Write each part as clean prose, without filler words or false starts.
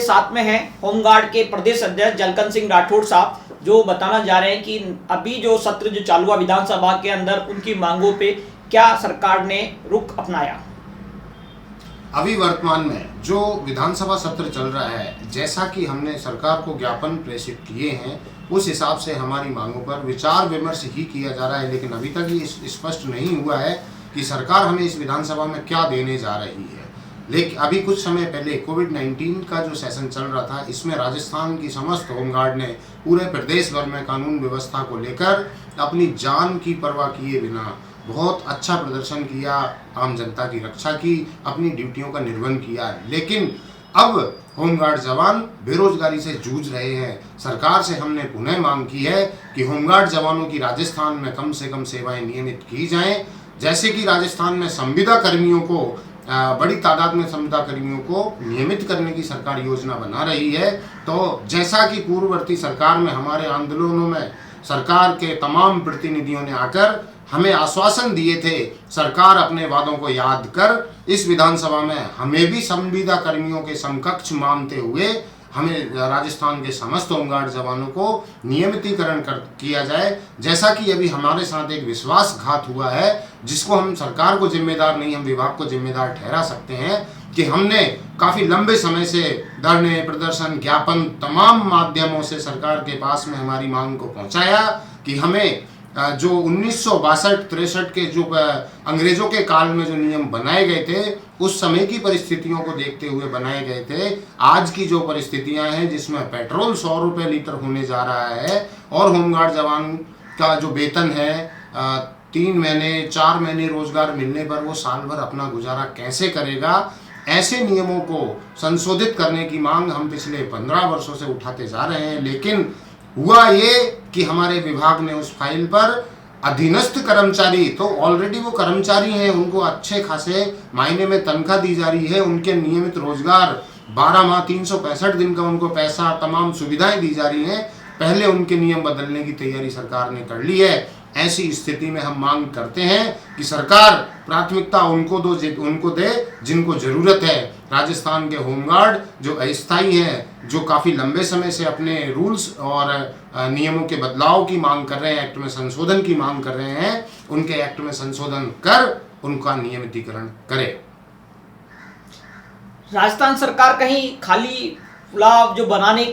साथ में हैं होमगार्ड के प्रदेश अध्यक्ष जलकन सिंह राठौड़ साहब, जो बताना जा रहे हैं कि अभी जो सत्र जो चालू हुआ विधानसभा के अंदर, उनकी मांगों पे क्या सरकार ने रुख अपनाया। अभी वर्तमान में जो विधानसभा सत्र चल रहा है, जैसा कि हमने सरकार को ज्ञापन प्रेषित किए हैं, उस हिसाब से हमारी मांगों पर विचार विमर्श ही किया जा रहा है। लेकिन अभी तक ये स्पष्ट नहीं हुआ है कि सरकार हमें इस विधानसभा में क्या देने जा रही है। लेकिन अभी कुछ समय पहले कोविड-19 का जो सेशन चल रहा था, इसमें राजस्थान की समस्त होमगार्ड ने पूरे प्रदेश भर में कानून व्यवस्था को लेकर अपनी जान की परवाह किए बिना बहुत अच्छा प्रदर्शन किया, आम जनता की रक्षा की, अपनी ड्यूटियों का निर्वहन किया। लेकिन अब होमगार्ड जवान बेरोजगारी से जूझ रहे हैं। सरकार से हमने पुनः मांग की है कि होमगार्ड जवानों की राजस्थान में कम से कम सेवाएं नियमित की जाएं। जैसे कि राजस्थान में संविदा कर्मियों को बड़ी तादाद में संविदा कर्मियों को नियमित करने की सरकार योजना बना रही है, तो जैसा कि पूर्ववर्ती सरकार में हमारे आंदोलनों में सरकार के तमाम प्रतिनिधियों ने आकर हमें आश्वासन दिए थे, सरकार अपने वादों को याद कर इस विधानसभा में हमें भी संविदा कर्मियों के समकक्ष मानते हुए हमें राजस्थान के समस्त होमगार्ड जवानों को नियमितीकरण किया जाए। जैसा कि अभी हमारे साथ एक विश्वासघात हुआ है, जिसको हम सरकार को जिम्मेदार नहीं, हम विभाग को जिम्मेदार ठहरा सकते हैं कि हमने काफ़ी लंबे समय से धरने, प्रदर्शन, ज्ञापन तमाम माध्यमों से सरकार के पास में हमारी मांग को पहुंचाया कि हमें जो 1962-63 के जो अंग्रेजों के काल में जो नियम बनाए गए थे, उस समय की परिस्थितियों को देखते हुए बनाए गए थे। आज की जो परिस्थितियां हैं, जिसमें पेट्रोल 100 रुपये लीटर होने जा रहा है और होमगार्ड जवान का जो वेतन है 3 महीने 4 महीने रोजगार मिलने पर वो साल भर अपना गुजारा कैसे करेगा, ऐसे नियमों को संशोधित करने की मांग हम पिछले 15 वर्षों से उठाते जा रहे हैं। लेकिन हुआ ये कि हमारे विभाग ने उस फाइल पर अधीनस्थ कर्मचारी, तो ऑलरेडी वो कर्मचारी हैं, उनको अच्छे खासे मायने में तनख्वाह दी जा रही है, उनके नियमित रोजगार 12 माह 365 दिन का उनको पैसा, तमाम सुविधाएं दी जा रही हैं। पहले उनके नियम बदलने की तैयारी सरकार ने कर ली है। ऐसी स्थिति में हम मांग करते हैं कि सरकार प्राथमिकता उनको दे जिनको जरूरत है। राजस्थान के होमगार्ड जो अस्थायी हैं, जो काफ़ी लंबे समय से अपने रूल्स और नियमों के बदलाव की मांग कर रहे हैं, एक्ट में संशोधन की मांग कर रहे हैं, उनके एक्ट में संशोधन कर उनका नियमितीकरण करे। राजस्थान सरकार कहीं खाली पुलाव जो बनाने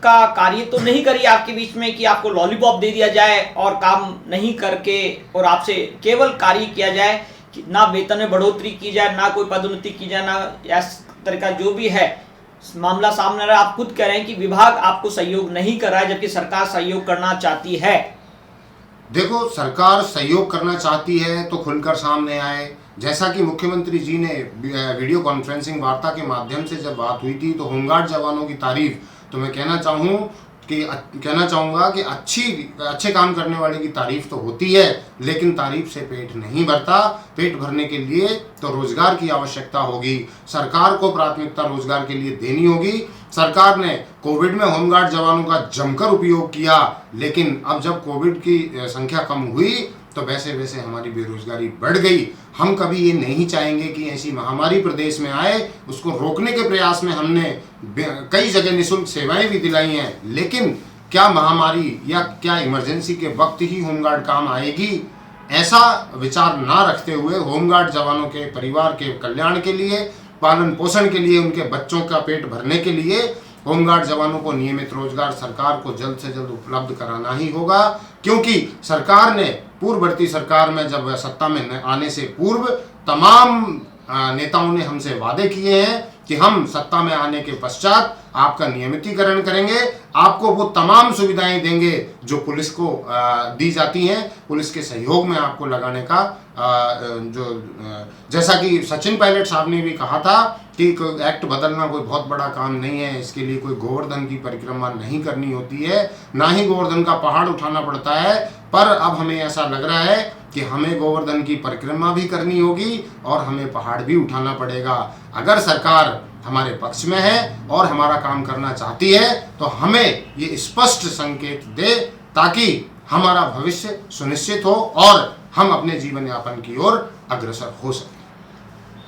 का कार्य तो नहीं करी आपके बीच में कि आपको लॉलीपॉप दे दिया जाए और काम नहीं करके और आपसे केवल कार्य किया जाए कि ना वेतन में बढ़ोतरी की जाए, ना कोई पदोन्नति की जाए, ना इस तरह का जो भी है मामला सामने आ रहा है। आप खुद कह रहे हैं कि विभाग आपको सहयोग नहीं कर रहा है, जबकि सरकार सहयोग करना चाहती है। देखो, सरकार सहयोग करना चाहती है तो खुलकर सामने आए। जैसा कि मुख्यमंत्री जी ने वीडियो कॉन्फ्रेंसिंग वार्ता के माध्यम से जब बात हुई थी, तो होमगार्ड जवानों की तारीफ तो मैं कहना चाहूँगा कि अच्छे काम करने वाले की तारीफ तो होती है, लेकिन तारीफ से पेट नहीं भरता। पेट भरने के लिए तो रोजगार की आवश्यकता होगी। सरकार को प्राथमिकता रोजगार के लिए देनी होगी। सरकार ने कोविड में होमगार्ड जवानों का जमकर उपयोग किया, लेकिन अब जब कोविड की संख्या कम हुई तो वैसे वैसे हमारी बेरोजगारी बढ़ गई। हम कभी ये नहीं चाहेंगे कि ऐसी महामारी प्रदेश में आए। उसको रोकने के प्रयास में हमने कई जगह निःशुल्क सेवाएं भी दिलाई हैं, लेकिन क्या महामारी या क्या इमरजेंसी के वक्त ही होमगार्ड काम आएगी? ऐसा विचार ना रखते हुए होमगार्ड जवानों के परिवार के कल्याण के लिए, पालन पोषण के लिए, उनके बच्चों का पेट भरने के लिए होमगार्ड जवानों को नियमित रोजगार सरकार को जल्द से जल्द उपलब्ध कराना ही होगा। क्योंकि सरकार ने पूर्ववर्ती सरकार में जब सत्ता में आने से पूर्व तमाम नेताओं ने हमसे वादे किए हैं कि हम सत्ता में आने के पश्चात आपका नियमितीकरण करेंगे, आपको वो तमाम सुविधाएं देंगे जो पुलिस को दी जाती हैं, पुलिस के सहयोग में आपको लगाने का जैसा कि सचिन पायलट साहब ने भी कहा था कि एक्ट बदलना कोई बहुत बड़ा काम नहीं है, इसके लिए कोई गोवर्धन की परिक्रमा नहीं करनी होती है, ना ही गोवर्धन का पहाड़ उठाना पड़ता है। पर अब हमें ऐसा लग रहा है कि हमें गोवर्धन की परिक्रमा भी करनी होगी और हमें पहाड़ भी उठाना पड़ेगा। अगर सरकार हमारे पक्ष में है और हमारा काम करना चाहती है तो हमें ये स्पष्ट संकेत दे, ताकि हमारा भविष्य सुनिश्चित हो और हम अपने जीवन यापन की ओर अग्रसर हो सकें।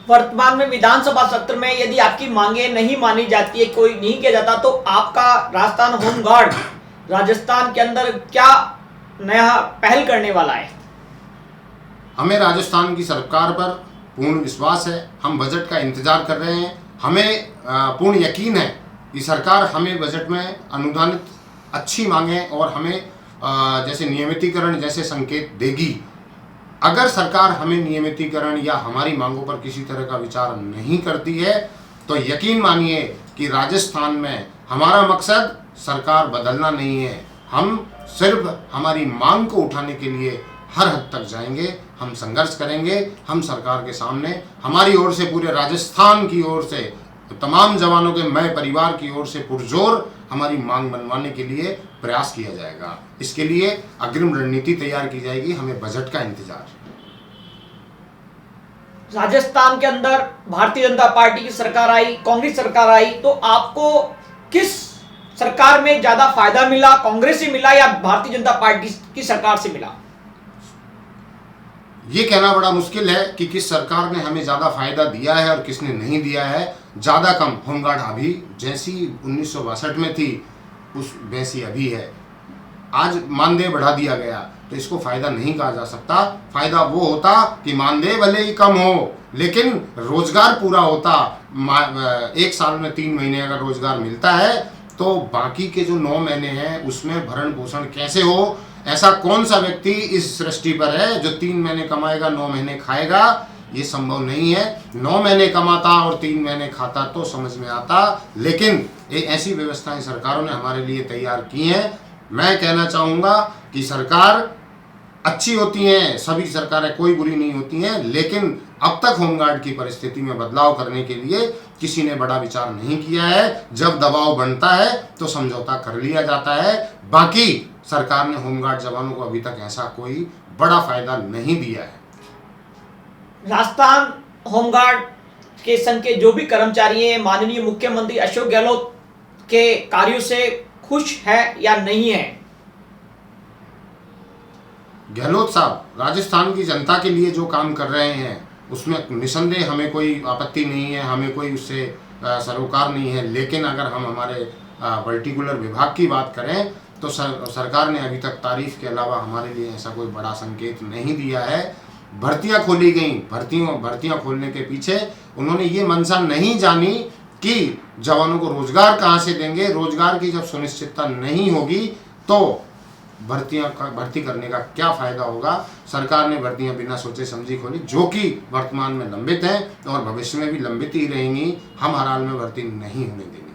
वर्तमान में विधानसभा सत्र में यदि आपकी मांगे नहीं मानी जाती है, कोई नहीं किया जाता, तो आपका राजस्थान होमगार्ड राजस्थान के अंदर क्या नया पहल करने वाला है? हमें राजस्थान की सरकार पर पूर्ण विश्वास है। हम बजट का इंतजार कर रहे हैं। हमें पूर्ण यकीन है कि सरकार हमें बजट में अनुदानित अच्छी मांगे और हमें जैसे नियमितीकरण जैसे संकेत देगी। अगर सरकार हमें नियमितीकरण या हमारी मांगों पर किसी तरह का विचार नहीं करती है तो यकीन मानिए कि राजस्थान में हमारा मकसद सरकार बदलना नहीं है। हम सिर्फ हमारी मांग को उठाने के लिए हर हद तक जाएंगे, हम संघर्ष करेंगे। हम सरकार के सामने हमारी ओर से, पूरे राजस्थान की ओर से, तमाम जवानों के मैं परिवार की ओर से पुरजोर हमारी मांग मनवाने के लिए प्रयास किया जाएगा। इसके लिए अग्रिम रणनीति तैयार की जाएगी। हमें बजट का इंतजार। राजस्थान के अंदर भारतीय जनता पार्टी की सरकार आई, कांग्रेस सरकार आई, तो आपको किस सरकार में ज्यादा फायदा मिला? कांग्रेस से मिला या भारतीय जनता पार्टी की सरकार से मिला? ये कहना बड़ा मुश्किल है कि किस सरकार ने हमें ज़्यादा फायदा दिया है और किसने नहीं दिया है। ज़्यादा कम होमगार्ड अभी जैसी 1962 में थी उस वैसी अभी है। आज मानदेय बढ़ा दिया गया तो इसको फायदा नहीं कहा जा सकता। फायदा वो होता कि मानदेय भले ही कम हो लेकिन रोजगार पूरा होता। एक साल में 3 महीने अगर रोजगार मिलता है तो बाकी के जो 9 महीने हैं उसमें भरण पोषण कैसे हो? ऐसा कौन सा व्यक्ति इस सृष्टि पर है जो 3 महीने कमाएगा 9 महीने खाएगा? ये संभव नहीं है। 9 महीने कमाता और 3 महीने खाता तो समझ में आता, लेकिन ये ऐसी व्यवस्थाएं सरकारों ने हमारे लिए तैयार की हैं। मैं कहना चाहूँगा कि सरकार अच्छी होती हैं, सभी सरकारें कोई बुरी नहीं होती हैं, लेकिन अब तक होमगार्ड की परिस्थिति में बदलाव करने के लिए किसी ने बड़ा विचार नहीं किया है। जब दबाव बनता है तो समझौता कर लिया जाता है। बाकी सरकार ने होमगार्ड जवानों को अभी तक ऐसा कोई बड़ा फायदा नहीं दिया है। राजस्थान होमगार्ड के संघ के जो भी कर्मचारी हैं, माननीय मुख्यमंत्री अशोक गहलोत के कार्यों से खुश है या नहीं है? गहलोत साहब राजस्थान की जनता के लिए जो काम कर रहे हैं उसमें निसंदेह हमें कोई आपत्ति नहीं है, हमें कोई उससे सरोकार नहीं है। लेकिन अगर हम हमारे पर्टिकुलर विभाग की बात करें तो सरकार ने अभी तक तारीफ के अलावा हमारे लिए ऐसा कोई बड़ा संकेत नहीं दिया है। भर्तियां खोली गई, भर्तियां खोलने के पीछे उन्होंने ये मंशा नहीं जानी कि जवानों को रोजगार कहाँ से देंगे। रोजगार की जब सुनिश्चितता नहीं होगी तो भर्ती करने का क्या फायदा होगा। सरकार ने भर्तियां बिना सोचे समझी खोली, जो कि वर्तमान में लंबित हैं और भविष्य में भी लंबित ही रहेंगी। हम हर हाल में भर्ती नहीं होने देंगे।